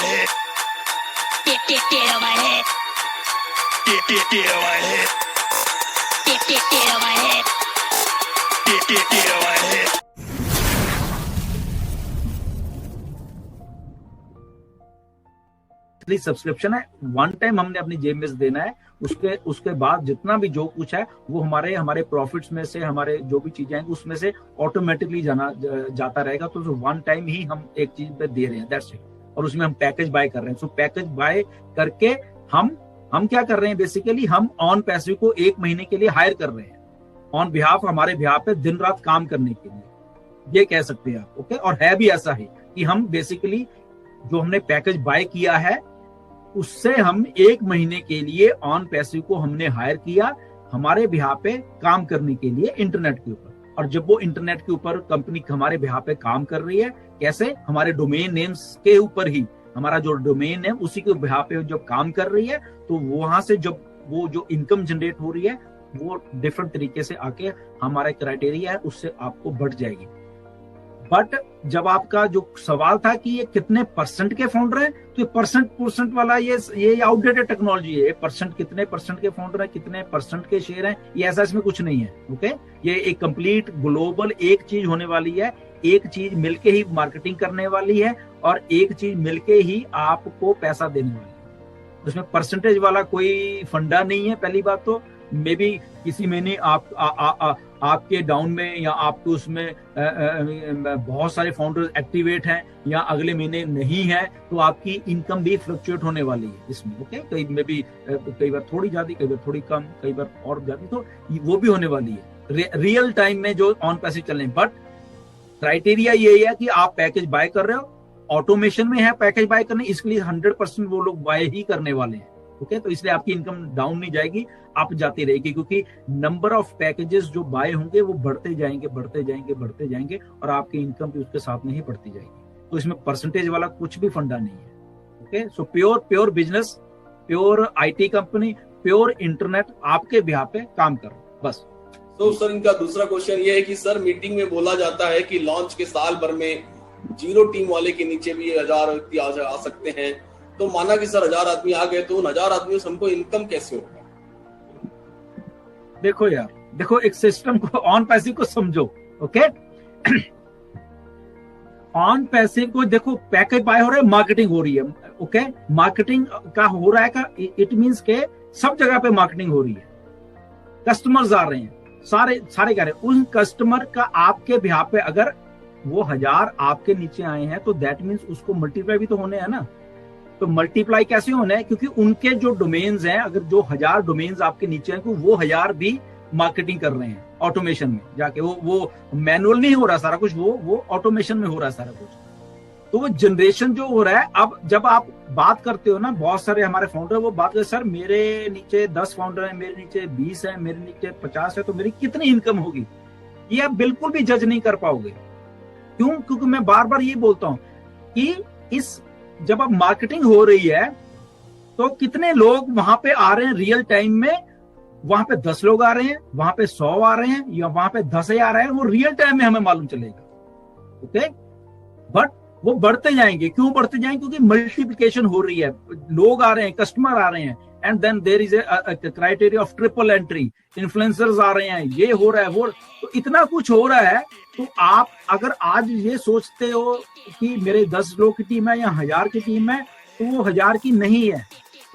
head. Get on my head. Get on my head. Get on my head. Get on my head. Subscription है, one time हमने अपनी जेब में से देना है। उसके बाद जितना भी जो कुछ है वो हमारे प्रॉफिट्स में से, हमारे जो भी चीजें हैं उसमें से ऑटोमेटिकली जाता रहेगा। तो वन टाइम ही हम एक चीज पे दे रहे हैं, दैट्स इट। और उसमें हम पैकेज बाय कर रहे हैं। सो पैकेज बाय करके हम क्या कर रहे हैं, बेसिकली हम ऑन पैसिव को 1 महीने के लिए हायर कर रहे हैं, ऑन बिहाफ, हमारे बिहाफ पे दिन रात काम करने के लिए, ये कह सकते हैं आप। ओके, और है भी ऐसा ही कि हम बेसिकली जो हमने पैकेज बाय किया है उससे हम 1 महीने के लिए ऑन पैसिव को हमने हायर किया हमारे बिहाफ पे काम करने के लिए इंटरनेट के ऊपर। और जब वो इंटरनेट के ऊपर कंपनी हमारे बिहाफ पे काम कर रही है, कैसे, हमारे डोमेन नेम्स के ऊपर ही, हमारा जो डोमेन नेम उसी के बिहाफ पे जब काम कर रही है, तो वहां से जब वो जो इनकम जनरेट हो रही है वो डिफरेंट तरीके से आके हमारा क्राइटेरिया है उससे आपको बढ़ जाएगी। बट जब आपका जो सवाल था कि ये कितने परसेंट के फाउंडर हैं, तो ये परसेंट वाला ये आउटडेटेड टेक्नोलॉजी है। परसेंट, कितने परसेंट के फाउंडर हैं, कितने परसेंट के शेयर हैं, ये ऐसा इसमें कुछ नहीं है। ओके, ये एक कंप्लीट ग्लोबल एक चीज होने वाली है, एक चीज मिलके ही मार्केटिंग करने वाली है और एक चीज मिलके ही आपको पैसा देने वाली है। उसमें परसेंटेज वाला कोई फंडा नहीं है। पहली बात तो मे बी किसी महीने आपके डाउन में या आपके उसमें बहुत सारे फाउंडर्स एक्टिवेट हैं या अगले महीने नहीं है, तो आपकी इनकम भी फ्लक्चुएट होने वाली है इसमें। ओके, कई बार थोड़ी ज्यादा, कई बार थोड़ी कम, कई बार और ज्यादा, तो वो भी होने वाली है रियल टाइम में जो ऑन पैसिव चल रहे हैं। बट क्राइटेरिया यही है कि आप पैकेज बाय कर रहे हो, ऑटोमेशन में है पैकेज बाय करने, इसलिए 100% वो लोग बाय ही करने वाले हैं। ओके, तो इसलिए आपकी इनकम डाउन नहीं जाएगी, अप जाती रहेगी, क्योंकि नंबर ऑफ पैकेजेस जो बाय होंगे वो बढ़ते जाएंगे और आपकी इनकम भी उसके साथ में ही बढ़ती जाएगी। तो इसमें परसेंटेज वाला कुछ भी फंडा नहीं है। Okay, so pure business, pure IT company, pure internet आपके बिहाफ पे काम कर रहा है, बस। तो सर इनका दूसरा क्वेश्चन ये है कि सर मीटिंग में बोला जाता है कि लॉन्च के साल भर में 0 टीम वाले के नीचे भी 1000 व्यक्ति आ सकते हैं। तो माना कि सर 1000 आदमी आ गए, तो उन 1000 आदमियों से हमको इनकम कैसे होगा? देखो यार, देखो एक सिस्टम को, ऑन पैसिव को समझो। ओके, ऑन पैसिव को देखो, पैकेज बाय हो रहा है, मार्केटिंग हो रही है। ओके, मार्केटिंग का हो रहा है का इट मींस के सब जगह पे मार्केटिंग हो रही है, कस्टमर्स आ रहे हैं, सारे कह रहे हैं। उन कस्टमर का आपके बिहाफ पे अगर वो 1000 आपके नीचे आए हैं, तो दैट मींस उसको मल्टीप्लाई भी तो होने हैं ना। तो मल्टीप्लाई कैसे होना है, क्योंकि उनके जो डोमेन्स हैं, अगर जो 1000 डोमेन्स आपके नीचे हैं, तो वो 1000 भी मार्केटिंग कर रहे हैं ऑटोमेशन में जाके। वो मैनुअल नहीं हो रहा सारा कुछ, वो ऑटोमेशन में हो रहा है सारा कुछ। तो वो जनरेशन जो हो रहा है, अब जब आप बात करते हो ना, बहुत सारे हमारे फाउंडर वो बात करते, सर मेरे नीचे 10 फाउंडर हैं, मेरे नीचे 20 है, मेरे नीचे 50 है, तो मेरी कितनी इनकम होगी, ये आप बिल्कुल भी जज नहीं कर पाओगे। क्यों? क्योंकि मैं बार बार ये बोलता हूं कि जब अब मार्केटिंग हो रही है, तो कितने लोग वहां पे आ रहे हैं रियल टाइम में, वहां पे 10 लोग आ रहे हैं, वहां पे 100 आ रहे हैं, या वहां पे 10,000 आ रहे हैं, वो रियल टाइम में हमें मालूम चलेगा। ओके, बट वो बढ़ते जाएंगे। क्यों बढ़ते जाएंगे? क्योंकि मल्टीप्लिकेशन हो रही है, लोग आ रहे हैं, कस्टमर आ रहे हैं, and then there is a criteria of triple entry, influencers आ रहे हैं, ये हो रहा है, वो, तो इतना कुछ हो रहा है। तो आप अगर आज ये सोचते हो कि मेरे 10 लोग की टीम है या 1000 की टीम है, तो वो 1000 की नहीं है।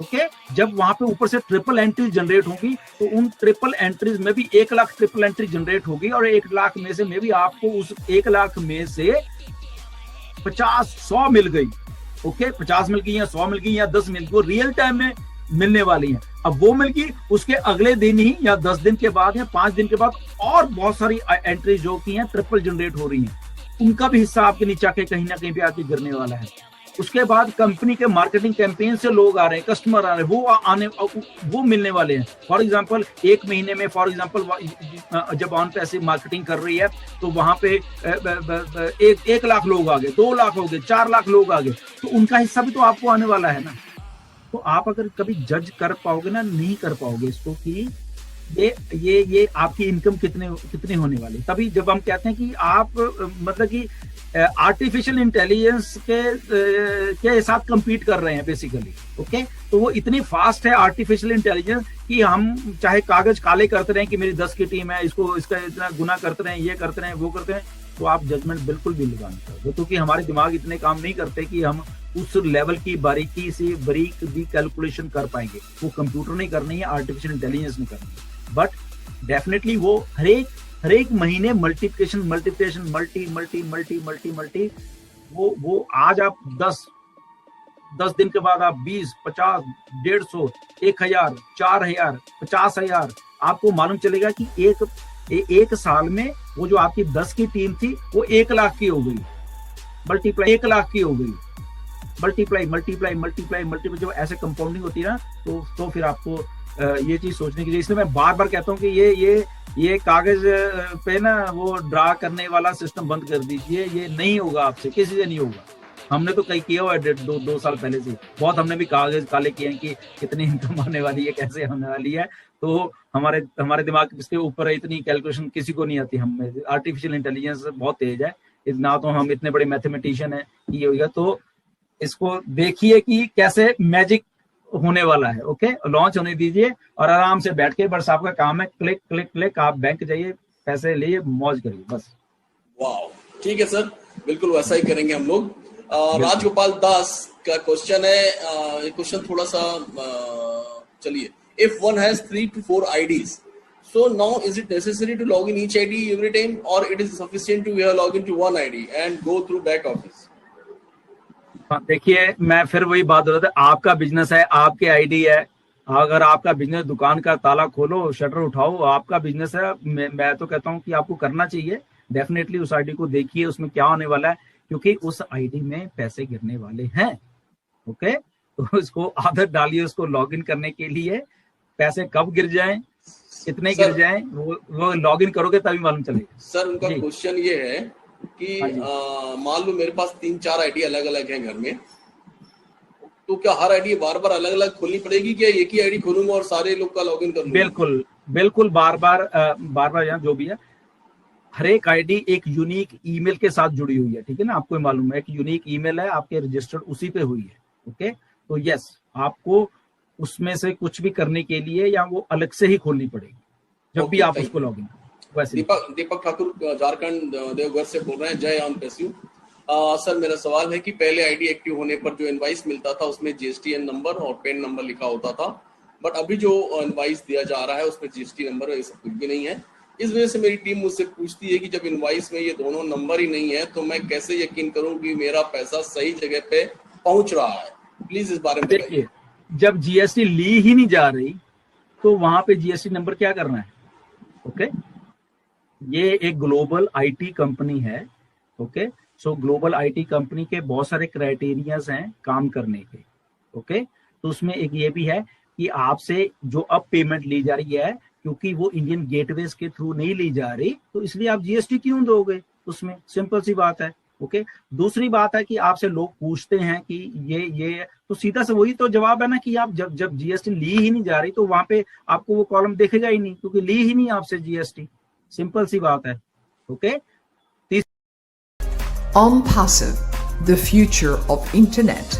ओके, जब वहां पे ऊपर से ट्रिपल एंट्रीज जनरेट होगी, तो उन ट्रिपल एंट्रीज में भी 1 लाख ट्रिपल एंट्री जनरेट होगी, और 1 लाख में से में भी आपको उस 1 लाख में से 50-100 मिल गई। ओके, 50 मिल गई या 100 मिल गई या 10 मिल गई, वो रियल टाइम में मिलने वाली है। अब वो मिल गई, उसके अगले दिन ही या 10 दिन के बाद या 5 दिन के बाद और बहुत सारी एंट्री जो की हैं ट्रिपल जनरेट हो रही हैं, उनका भी हिस्सा आपके नीचे आके कहीं ना कहीं पे आके गिरने वाला है। उसके बाद कंपनी के मार्केटिंग कैंपेन से लोग आ रहे हैं, कस्टमर आ रहे हैं, वो मिलने वाले हैं। फॉर एग्जांपल 1 महीने में, फॉर एग्जांपल जब ऑन पैसिव मार्केटिंग कर रही है, तो वहां पे 1 लाख लोग आ गए, 2 लाख हो गए, 4 लाख लोग आ गए, तो उनका हिस्सा भी तो आपको आने वाला है ना। तो आप अगर कभी जज कर पाओगे ना, नहीं कर पाओगे इसको कि ये आपकी इनकम कितनी होने वाली। तभी जब हम कहते हैं कि आप मतलब कि आर्टिफिशियल इंटेलिजेंस के साथ compete कर रहे हैं बेसिकली, ओके। तो वो इतनी फास्ट है आर्टिफिशियल इंटेलिजेंस कि हम चाहे कागज काले करते रहे कि मेरी 10 की टीम है, इसका इतना गुना करते रहे, ये करते रहे, वो करते रहे, तो आप जजमेंट बिल्कुल भी लगा नहीं सकते, क्योंकि हमारे दिमाग इतने काम नहीं करते कि हम उस लेवल की बारीकी से बारीक भी कैलकुलेशन कर पाएंगे। वो कंप्यूटर नहीं करनी है, आर्टिफिशियल इंटेलिजेंस नहीं करनी है, बट डेफिनेटली वो हर एक महीने मल्टीप्लिकेशन मल्टी वो आज आप 10 दिन के बाद आप 20, 50, 150, 1000, 4000, 50,000, आपको मालूम चलेगा कि एक साल में वो जो आपकी 10 की टीम थी वो 1 लाख की हो गई, मल्टीप्लाई 1 लाख की हो गई, मल्टीप्लाई जब ऐसे कंपाउंडिंग होती है ना, तो फिर आपको ये चीज सोचने की, इसलिए मैं बार बार कहता हूँ कि ये कागज पे ना वो ड्रा करने वाला सिस्टम बंद कर दीजिए, ये नहीं होगा आपसे, किसी से नहीं होगा। हमने तो कई किया हुआ है 2 साल पहले से, बहुत हमने भी कागज काले किए हैं कि कितनी इनकम आने वाली है, कैसे होने वाली है, तो हमारे दिमाग इसके ऊपर इतनी कैलकुलेशन किसी को नहीं आती। हमें आर्टिफिशियल इंटेलिजेंस बहुत तेज है, ना तो हम इतने बड़े मैथमेटिशियन है ये होगा। तो इसको देखिए कि कैसे मैजिक होने वाला है, ओके। लॉन्च होने दीजिए और आराम से बैठ के, बस आपका काम है क्लिक क्लिक क्लिक, आप बैंक जाइए, पैसे लिए, मौज करिए बस। वाह, ठीक है सर, बिल्कुल वैसा ही करेंगे हम लोग। राजगोपाल दास का क्वेश्चन है, ये क्वेश्चन थोड़ा सा चलिए, if one has 3 to 4 IDs, so now is it necessary to log in each ID every time, or it is sufficient to log into one ID and go through back office? देखिए, मैं फिर वही बात हो रहा था, आपका business है, आपके आईडी है, अगर आपका बिजनेस, दुकान का ताला खोलो, शटर उठाओ, आपका बिजनेस है, मैं तो कहता हूँ कि आपको करना चाहिए डेफिनेटली। उस आईडी को देखिए उसमें क्या होने वाला है, क्योंकि उस आईडी में पैसे गिरने वाले हैं, ओके। तो उसको आदत डालिए उसको लॉगिन करने के लिए, पैसे कब गिर जाएं, कितने गिर जाएं, वो लॉगिन करोगे तभी मालूम चलेगा। सर उनका क्वेश्चन ये है कि मान लो मेरे पास 3-4 आईडी अलग अलग है घर में, तो क्या हर आईडी बार बार अलग अलग खोलनी पड़ेगी, क्या एक ही आईडी खोलूंगा और सारे लोग का लॉगिन करूंगा? बिल्कुल बार बार यहाँ जो भी है, हर एक आईडी एक यूनिक ईमेल के साथ जुड़ी हुई है, ठीक है ना, आपको मालूम है कि यूनिक ईमेल है, आपके रजिस्टर्ड उसी पे हुई है, ओके। तो यस, आपको उसमें से कुछ भी करने के लिए या वो अलग से ही खोलनी पड़ेगी जब भी आप उसको लॉगिन। दीपक ठाकुर झारखंड देवघर से बोल रहे हैं, जय ऑन पेस्यू। सर मेरा सवाल है कि पहले आईडी एक्टिव होने पर जो इनवाइस मिलता था उसमें जीएसटीएन नंबर और पेन नंबर लिखा होता था, बट अभी जो इनवाइस दिया जा रहा है उसमें जीएसटी नंबर ये सब कुछ भी नहीं है। इस वजह से मेरी टीम मुझसे पूछती है कि जब इनवाइस में ये दोनों नंबर ही नहीं है तो मैं कैसे यकीन करूं कि मेरा पैसा सही जगह पे पहुंच रहा है? प्लीज इस बारे में बताइए। जब जीएसटी ली ही नहीं जा रही तो वहां पे जीएसटी नंबर क्या करना है, ओके। ये एक ग्लोबल आईटी कंपनी है, okay. So global IT company के बहुत सारे क्राइटेरियाज हैं काम करने के, ओके। तो उसमें एक ये भी है कि आपसे जो अब पेमेंट ली जा रही है, क्योंकि वो इंडियन गेटवेज के थ्रू नहीं ली जा रही, तो इसलिए आप जीएसटी क्यों दोगे उसमें, सिंपल सी बात है, ओके। दूसरी बात है कि आपसे लोग पूछते हैं कि ये तो सीधा से वही तो जवाब है ना कि आप जब जीएसटी ली ही नहीं जा रही तो वहां पे आपको वो कॉलम देखेगा ही नहीं, क्योंकि ली ही नहीं आपसे जीएसटी, सिंपल सी बात है, okay. OnPassive, the future of internet.